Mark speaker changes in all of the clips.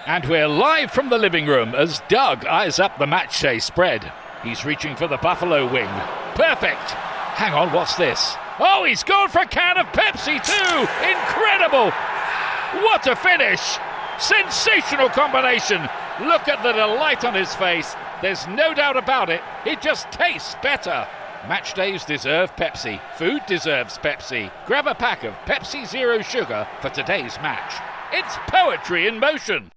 Speaker 1: And we're live from the living room as Doug eyes up the matchday spread. He's reaching for the buffalo wing. Perfect! Hang on, what's this? Oh, he's gone for a can of Pepsi too! Incredible! What a finish! Sensational combination! Look at the delight on his face. There's no doubt about it. It just tastes better. Match days deserve Pepsi. Food deserves Pepsi. Grab a pack of Pepsi Zero Sugar for today's match. It's poetry in motion.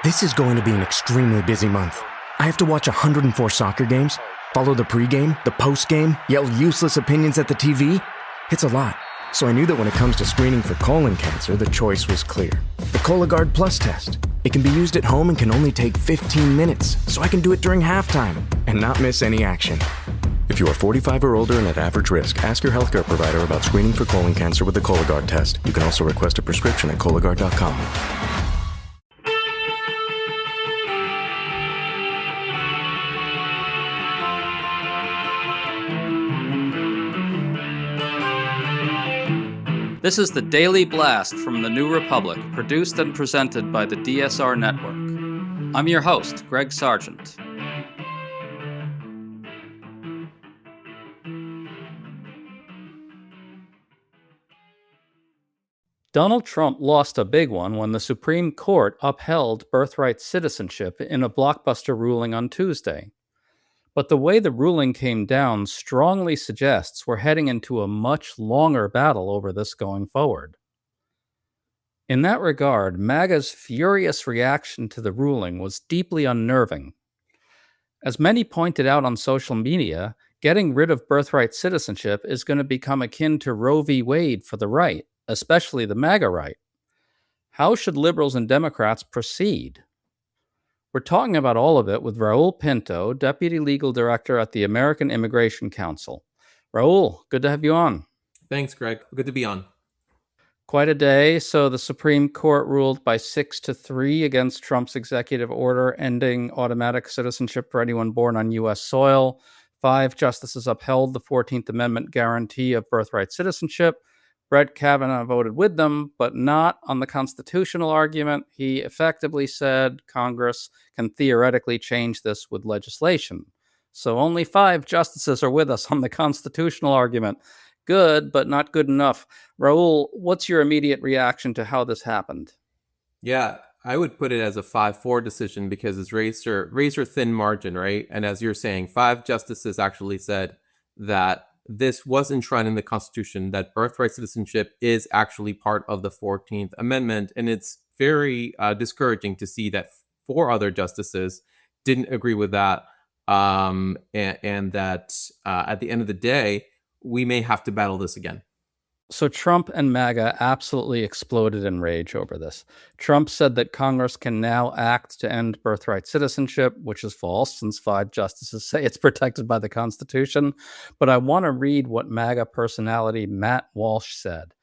Speaker 2: This is going to be an extremely busy month. I have to watch 104 soccer games, follow the pregame, the postgame, yell useless opinions at the TV. It's a lot. So I knew that when it comes to screening for colon cancer, the choice was clear. The Cologuard Plus test. It can be used at home and can only take 15 minutes, so I can do it during halftime and not miss any action. If you are 45 or older and at average risk, ask your healthcare provider about screening for colon cancer with the Cologuard test. You can also request a prescription at Cologuard.com.
Speaker 3: This is the Daily Blast from the New Republic, produced and presented by the DSR Network. I'm your host, Greg Sargent. Donald Trump lost a big one when the Supreme Court upheld birthright citizenship in a blockbuster ruling on Tuesday. But the way the ruling came down strongly suggests we're heading into a much longer battle over this going forward. In that regard, MAGA's furious reaction to the ruling was deeply unnerving. As many pointed out on social media, getting rid of birthright citizenship is going to become akin to Roe v. Wade for the right, especially the MAGA right. How should liberals and Democrats proceed? We're talking about all of it with Raul Pinto, Deputy Legal Director at the American Immigration Council. Raul, good to have you on.
Speaker 4: Thanks, Greg. Good to be on.
Speaker 3: Quite a day. So the Supreme Court ruled by 6-3 against Trump's executive order ending automatic citizenship for anyone born on U.S. soil. 5 justices upheld the 14th Amendment guarantee of birthright citizenship. Brett Kavanaugh voted with them, but not on the constitutional argument. He effectively said Congress can theoretically change this with legislation. So only 5 justices are with us on the constitutional argument. Good, but not good enough. Raul, what's your immediate reaction to how this happened?
Speaker 4: Yeah, I would put it as a 5-4 decision because it's razor thin margin, right? And as you're saying, 5 justices actually said that this was enshrined in the Constitution, that birthright citizenship is actually part of the 14th Amendment. And it's very discouraging to see that 4 other justices didn't agree with that. And that at the end of the day, we may have to battle this again.
Speaker 3: So Trump and MAGA absolutely exploded in rage over this. Trump said that Congress can now act to end birthright citizenship, which is false since 5 justices say it's protected by the Constitution. But I want to read what MAGA personality Matt Walsh said.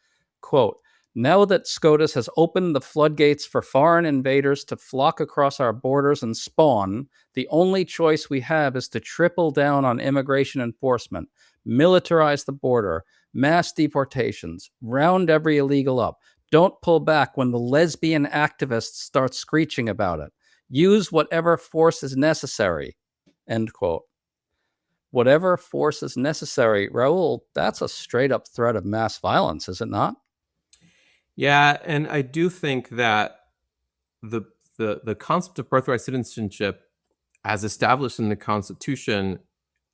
Speaker 3: Quote, "Now that SCOTUS has opened the floodgates for foreign invaders to flock across our borders and spawn, the only choice we have is to triple down on immigration enforcement, militarize the border, mass deportations, round every illegal up. Don't pull back when the lesbian activists start screeching about it. Use whatever force is necessary." End quote. Whatever force is necessary. Raul, that's a straight up threat of mass violence, is it not?
Speaker 4: Yeah, and I do think that the concept of birthright citizenship, as established in the Constitution,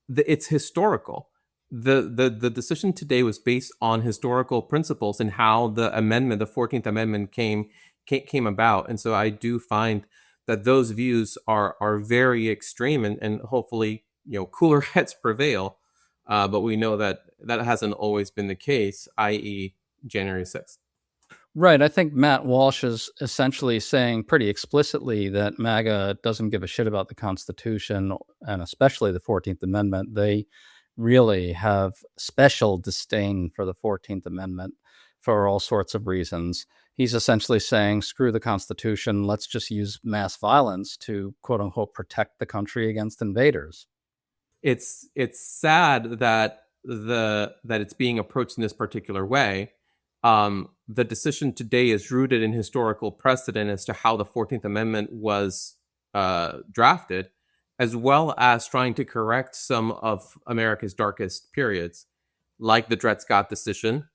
Speaker 4: it's historical. The decision today was based on historical principles and how the 14th Amendment came about. And so I do find that those views are very extreme and hopefully, cooler heads prevail. But we know that hasn't always been the case, i.e. January 6th.
Speaker 3: Right. I think Matt Walsh is essentially saying pretty explicitly that MAGA doesn't give a shit about the Constitution and especially the 14th Amendment. They really have special disdain for the 14th Amendment for all sorts of reasons. He's essentially saying, screw the Constitution, let's just use mass violence to, quote unquote, protect the country against invaders.
Speaker 4: It's sad that it's being approached in this particular way. the decision today is rooted in historical precedent as to how the 14th Amendment was drafted, as well as trying to correct some of America's darkest periods, like the Dred Scott decision,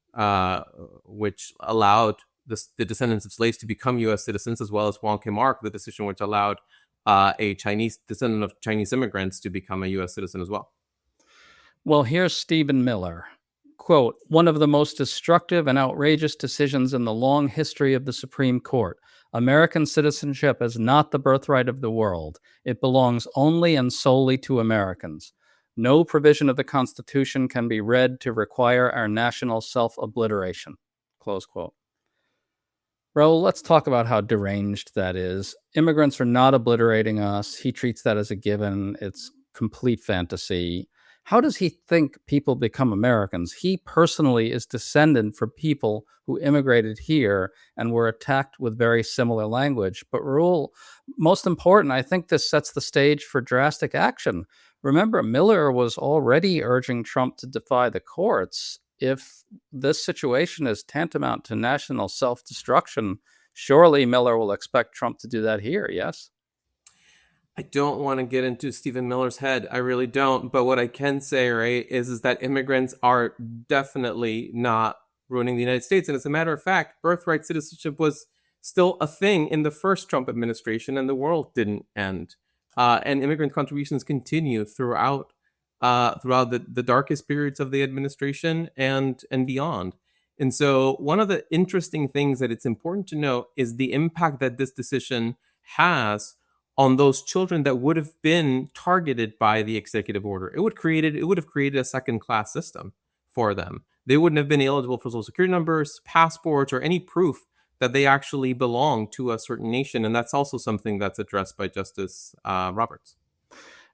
Speaker 4: which allowed the descendants of slaves to become U.S. citizens, as well as Wong Kim Ark, the decision which allowed a Chinese descendant of Chinese immigrants to become a U.S. citizen as well.
Speaker 3: Well, here's Stephen Miller. Quote, one of the most destructive and outrageous decisions in the long history of the Supreme Court. American citizenship is not the birthright of the world. It belongs only and solely to Americans. No provision of the Constitution can be read to require our national self-obliteration. Close quote. Raul, let's talk about how deranged that is. Immigrants are not obliterating us. He treats that as a given. It's complete fantasy. How does he think people become Americans? He personally is descendant from people who immigrated here and were attacked with very similar language. But Raul, most important, I think this sets the stage for drastic action. Remember, Miller was already urging Trump to defy the courts. If this situation is tantamount to national self-destruction, surely Miller will expect Trump to do that here, yes?
Speaker 4: I don't want to get into Stephen Miller's head. I really don't. But what I can say, right, is that immigrants are definitely not ruining the United States. And as a matter of fact, birthright citizenship was still a thing in the first Trump administration, and the world didn't end. And immigrant contributions continue throughout the darkest periods of the administration and beyond. And so one of the interesting things that it's important to know is the impact that this decision has on those children that would have been targeted by the executive order. It would have created a second-class system for them. They wouldn't have been eligible for Social Security numbers, passports, or any proof that they actually belong to a certain nation. And that's also something that's addressed by Justice Roberts.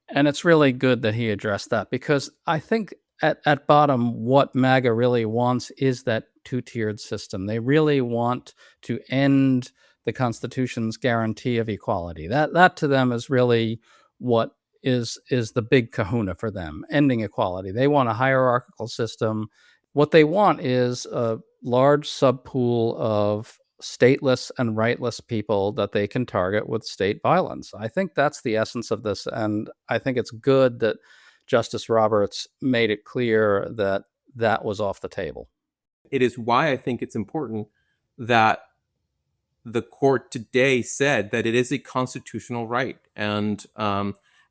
Speaker 3: And it's really good that he addressed that, because I think at bottom, what MAGA really wants is that two-tiered system. They really want to end the Constitution's guarantee of equality. That to them is really what is the big kahuna for them, ending equality. They want a hierarchical system. What they want is a large subpool of stateless and rightless people that they can target with state violence. I think that's the essence of this, and I think it's good that Justice Roberts made it clear that that was off the table.
Speaker 4: It is why I think it's important that the court today said that it is a constitutional right. And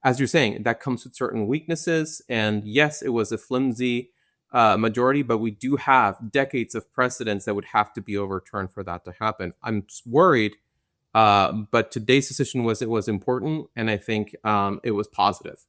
Speaker 4: as you're saying, that comes with certain weaknesses. And yes, it was a flimsy majority, but we do have decades of precedents that would have to be overturned for that to happen. I'm worried, but today's decision was important, and I think it was positive.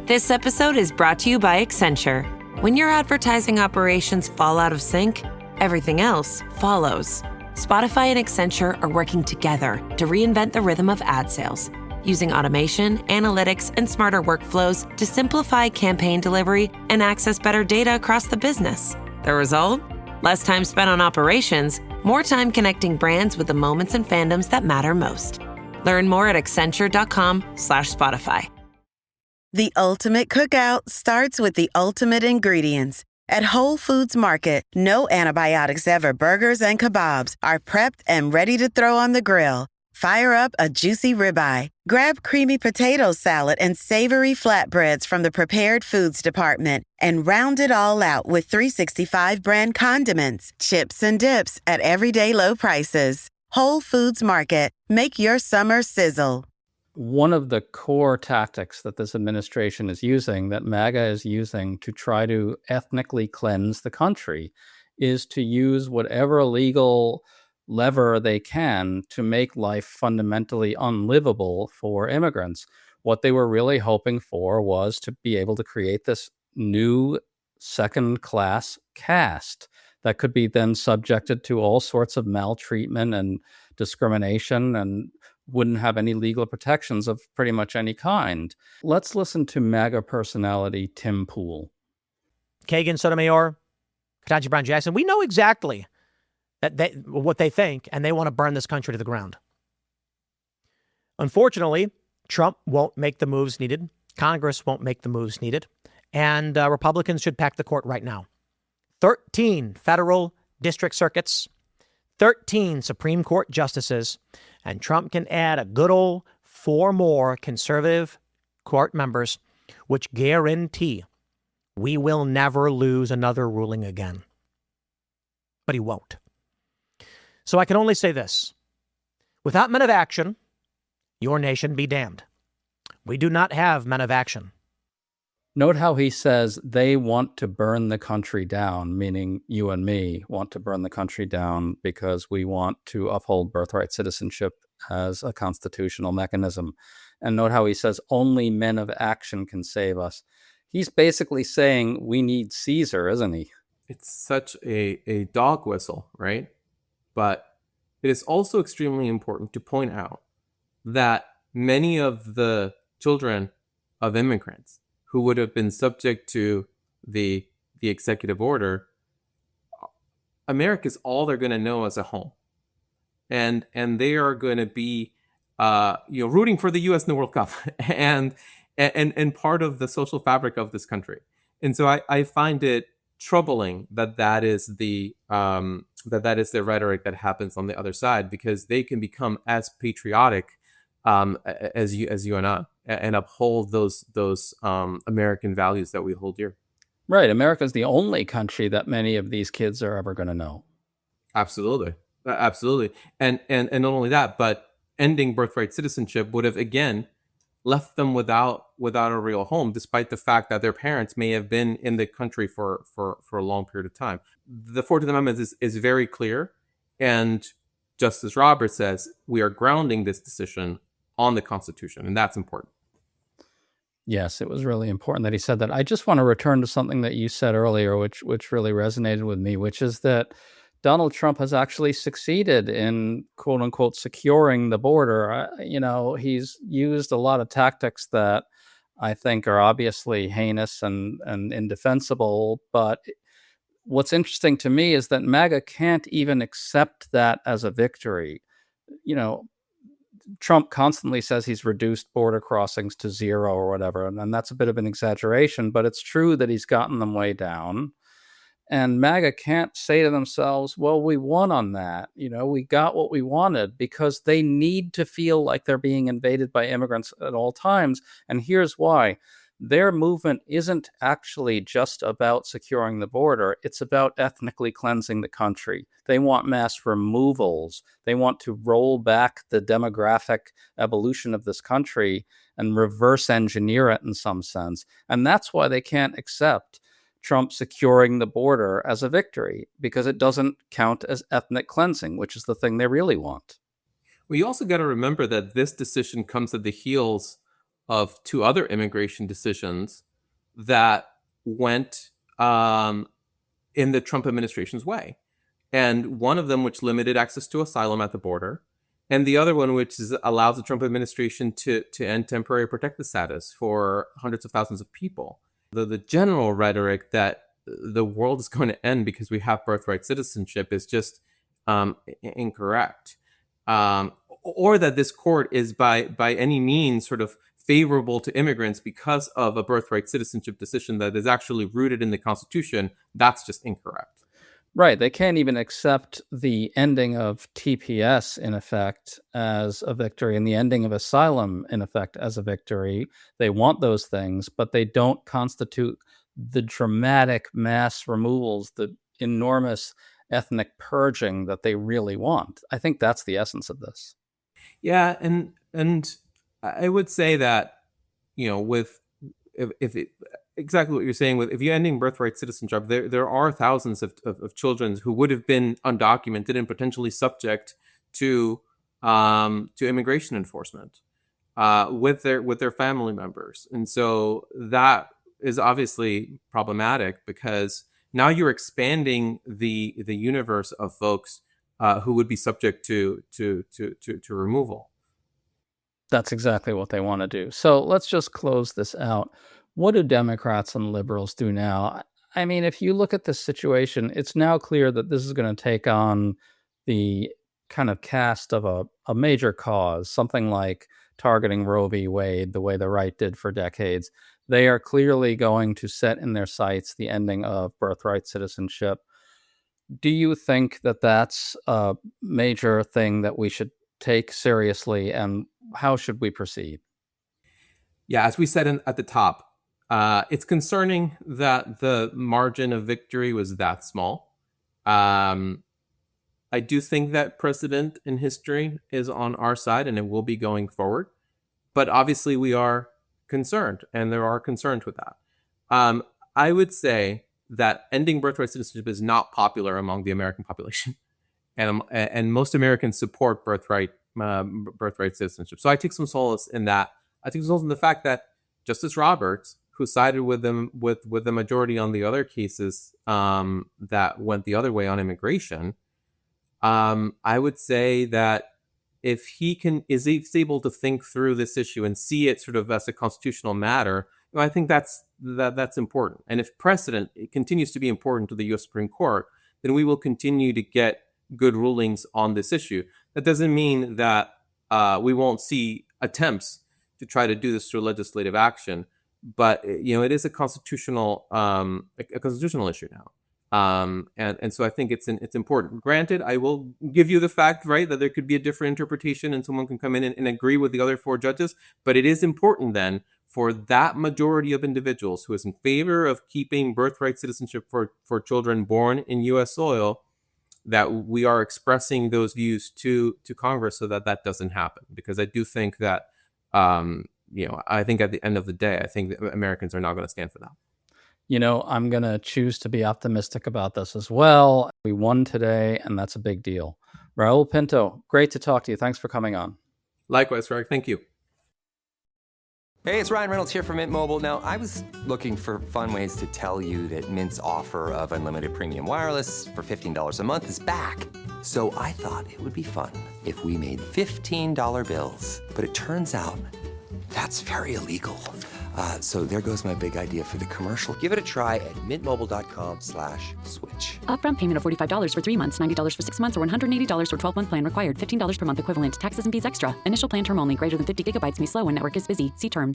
Speaker 5: This episode is brought to you by Accenture. When your advertising operations fall out of sync, everything else follows. Spotify and Accenture are working together to reinvent the rhythm of ad sales, using automation, analytics, and smarter workflows to simplify campaign delivery and access better data across the business. The result? Less time spent on operations, more time connecting brands with the moments and fandoms that matter most. Learn more at accenture.com/Spotify.
Speaker 6: The ultimate cookout starts with the ultimate ingredients. At Whole Foods Market, no antibiotics ever burgers and kebabs are prepped and ready to throw on the grill. Fire up a juicy ribeye. Grab creamy potato salad and savory flatbreads from the prepared foods department and round it all out with 365 brand condiments, chips, and dips at everyday low prices. Whole Foods Market. Make your summer sizzle.
Speaker 3: One of the core tactics that this administration is using, that MAGA is using to try to ethnically cleanse the country, is to use whatever legal lever they can to make life fundamentally unlivable for immigrants. What they were really hoping for was to be able to create this new second-class caste that could be then subjected to all sorts of maltreatment and discrimination and wouldn't have any legal protections of pretty much any kind. Let's listen to MAGA personality Tim Pool.
Speaker 7: Kagan, Sotomayor, Ketanji Brown Jackson, we know exactly what they think, and they want to burn this country to the ground. Unfortunately, Trump won't make the moves needed. Congress won't make the moves needed. And Republicans should pack the court right now. 13 federal district circuits, 13 Supreme Court justices, and Trump can add a good old 4 more conservative court members, which guarantee we will never lose another ruling again. But he won't. So I can only say this. Without men of action, your nation be damned. We do not have men of action.
Speaker 3: Note how he says they want to burn the country down, meaning you and me want to burn the country down because we want to uphold birthright citizenship as a constitutional mechanism. And note how he says only men of action can save us. He's basically saying we need Caesar, isn't he?
Speaker 4: It's such a dog whistle, right? But it is also extremely important to point out that many of the children of immigrants who would have been subject to the executive order, America's all they're going to know as a home, and they are going to be rooting for the U.S. in the World Cup and part of the social fabric of this country. And so I find it troubling that is the rhetoric that happens on the other side, because they can become as patriotic as you and I, and uphold those American values that we hold dear.
Speaker 3: Right. America is the only country that many of these kids are ever going to know.
Speaker 4: Absolutely. And not only that, but ending birthright citizenship would have again left them without a real home, despite the fact that their parents may have been in the country for a long period of time. The 14th Amendment is very clear, and Justice Roberts says we are grounding this decision on the Constitution, and that's important.
Speaker 3: Yes, it was really important that he said that. I just want to return to something that you said earlier, which really resonated with me, which is that Donald Trump has actually succeeded in, quote unquote, securing the border. He's used a lot of tactics that I think are obviously heinous and indefensible. But what's interesting to me is that MAGA can't even accept that as a victory. Trump constantly says he's reduced border crossings to 0 or whatever, and that's a bit of an exaggeration, but it's true that he's gotten them way down. And MAGA can't say to themselves, well, we won on that. We got what we wanted, because they need to feel like they're being invaded by immigrants at all times. And here's why. Their movement isn't actually just about securing the border. It's about ethnically cleansing the country. They want mass removals. They want to roll back the demographic evolution of this country and reverse engineer it in some sense. And that's why they can't accept Trump securing the border as a victory, because it doesn't count as ethnic cleansing, which is the thing they really want.
Speaker 4: Well, you also got to remember that this decision comes at the heels of 2 other immigration decisions that went in the Trump administration's way. And one of them which limited access to asylum at the border, and the other one which allows the Trump administration to end temporary protected status for hundreds of thousands of people. The general rhetoric that the world is going to end because we have birthright citizenship is just incorrect. Or that this court is by any means sort of favorable to immigrants because of a birthright citizenship decision that is actually rooted in the Constitution. That's just incorrect.
Speaker 3: Right. They can't even accept the ending of TPS, in effect, as a victory, and the ending of asylum, in effect, as a victory. They want those things, but they don't constitute the dramatic mass removals, the enormous ethnic purging that they really want. I think that's the essence of this.
Speaker 4: Yeah, and I would say that, with if it, exactly what you're saying, with if you're ending birthright citizenship, there are thousands of children who would have been undocumented and potentially subject to immigration enforcement with their family members, and so that is obviously problematic, because now you're expanding the universe of folks who would be subject to removal.
Speaker 3: That's exactly what they want to do. So let's just close this out. What do Democrats and liberals do now? I mean, if you look at this situation, it's now clear that this is going to take on the kind of cast of a major cause, something like targeting Roe v. Wade, the way the right did for decades. They are clearly going to set in their sights the ending of birthright citizenship. Do you think that that's a major thing that we should take seriously, and how should we proceed?
Speaker 4: Yeah, as we said at the top, it's concerning that the margin of victory was that small. I do think that precedent in history is on our side, and it will be going forward. But obviously, we are concerned, and there are concerns with that. I would say that ending birthright citizenship is not popular among the American population, and most Americans support birthright citizenship. So I take some solace in that. I take some solace in the fact that Justice Roberts, who sided with them with the majority on the other cases that went the other way on immigration, I would say that if he is able to think through this issue and see it sort of as a constitutional matter, I think that's important. And if precedent continues to be important to the U.S. Supreme Court, then we will continue to get good rulings on this issue. That doesn't mean that we won't see attempts to try to do this through legislative action, but it is a constitutional issue now. And so I think it's important. Granted, I will give you the fact, right, that there could be a different interpretation and someone can come in and agree with the other 4 judges. But it is important then for that majority of individuals who is in favor of keeping birthright citizenship for children born in U.S. soil, that we are expressing those views to Congress so that doesn't happen. Because I do think that, I think at the end of the day, I think that Americans are not going to stand for that.
Speaker 3: I'm going to choose to be optimistic about this as well. We won today, and that's a big deal. Raul Pinto, great to talk to you. Thanks for coming on.
Speaker 4: Likewise, Greg. Thank you.
Speaker 8: Hey, it's Ryan Reynolds here from Mint Mobile. Now, I was looking for fun ways to tell you that Mint's offer of unlimited premium wireless for $15 a month is back. So I thought it would be fun if we made $15 bills. But it turns out that's very illegal. So there goes my big idea for the commercial. Give it a try at mintmobile.com/switch.
Speaker 9: Upfront payment of $45 for 3 months, $90 for 6 months, or $180 for 12-month plan required. $15 per month equivalent. Taxes and fees extra. Initial plan term only. Greater than 50 gigabytes may slow when network is busy. See terms.